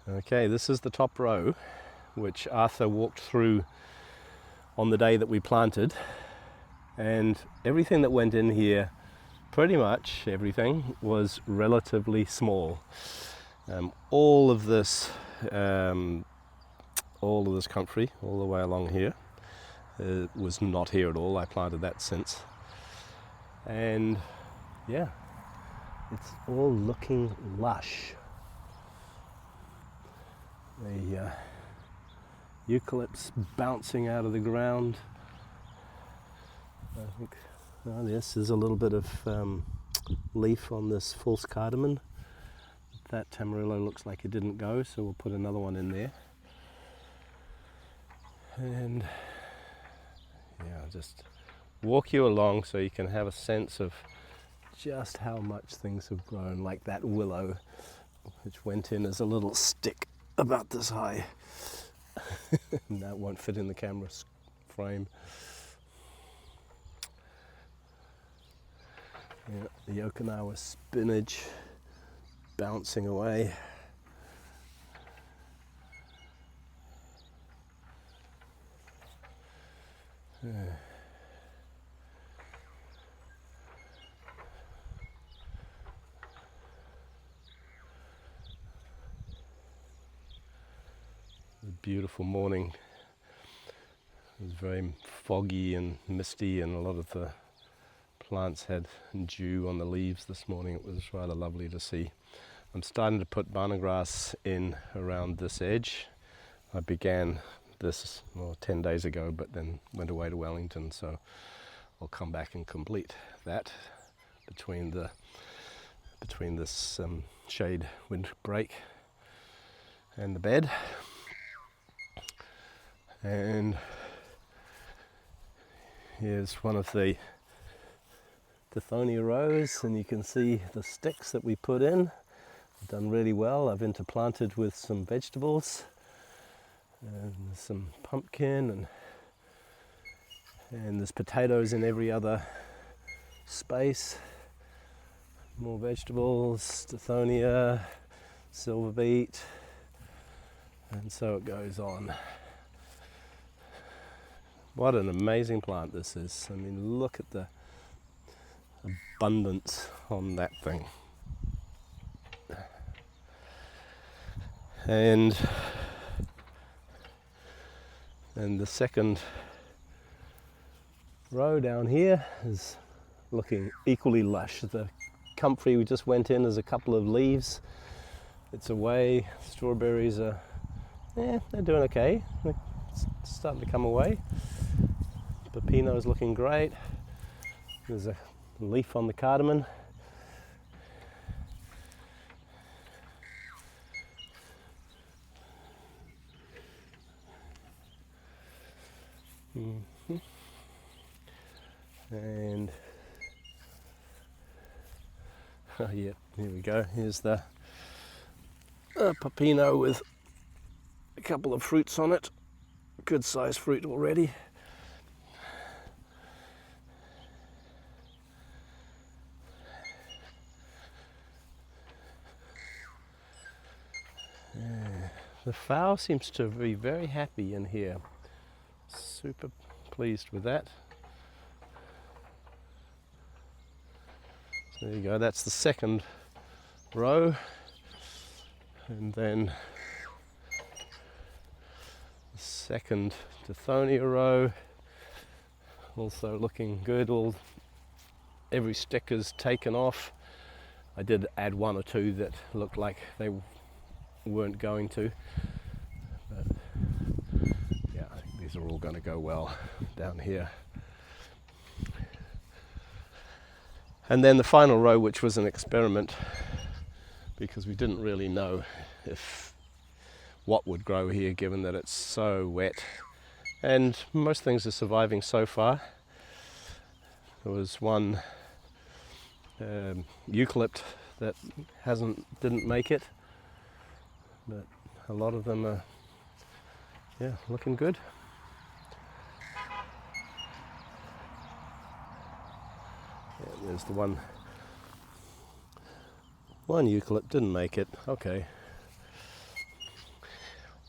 Okay, this is the top row, which Arthur walked through on the day that we planted, and everything that went in here, pretty much everything, was relatively small. All of this country, all the way along here, was not here at all. I planted that since, and yeah, it's all looking lush. The eucalypts bouncing out of the ground. I think this is a little bit of leaf on this false cardamom. That tamarillo looks like it didn't go, so we'll put another one in there. And yeah, I'll just walk you along so you can have a sense of just how much things have grown, like that willow, which went in as a little stick about this high. That won't fit in the camera frame. Yeah, the Okinawa spinach bouncing away. Yeah. A beautiful morning. It was very foggy and misty, and a lot of the plants had dew on the leaves this morning. It was rather lovely to see. I'm starting to put banana grass in around this edge. I began this 10 days ago, but then went away to Wellington, so I'll come back and complete that between this shade windbreak and the bed. And here's one of the Tithonia rows, and you can see the sticks that we put in. I've done really well. I've interplanted with some vegetables and some pumpkin, and there's potatoes in every other space. More vegetables, Tithonia, silver beet, and so it goes on. What an amazing plant this is. I mean, look at the abundance on that thing. And the second row down here is looking equally lush. The comfrey we just went in is a couple of leaves. It's away. Strawberries are, they're doing okay. They're starting to come away. Pepino is looking great. There's a leaf on the cardamom. Mm-hmm. And oh yeah, here we go. Here's the pepino with a couple of fruits on it. Good sized fruit already. The fowl seems to be very happy in here. Super pleased with that. So there you go, that's the second row. And then the second Tithonia row, also looking good. Every stick is taken off. I did add one or two that looked like they weren't going to, but yeah, I think these are all going to go well down here. And then the final row, which was an experiment, because we didn't really know what would grow here, given that it's so wet, and most things are surviving so far. There was one eucalypt that didn't make it, but a lot of them are looking good. Yeah, there's the one eucalypt didn't make it. Okay,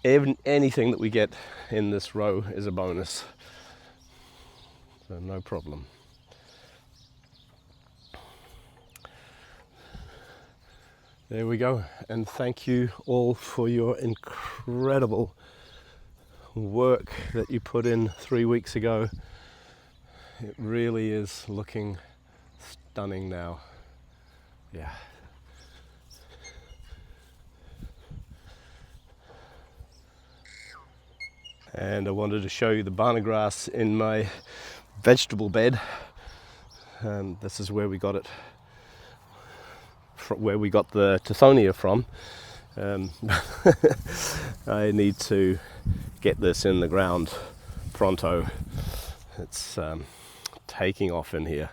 anything that we get in this row is a bonus, so no problem. There we go, and thank you all for your incredible work that you put in 3 weeks ago. It really is looking stunning now. Yeah. And I wanted to show you the Bana grass in my vegetable bed. This is where we got it, where we got the Tithonia from. I need to get this in the ground pronto. It's taking off in here.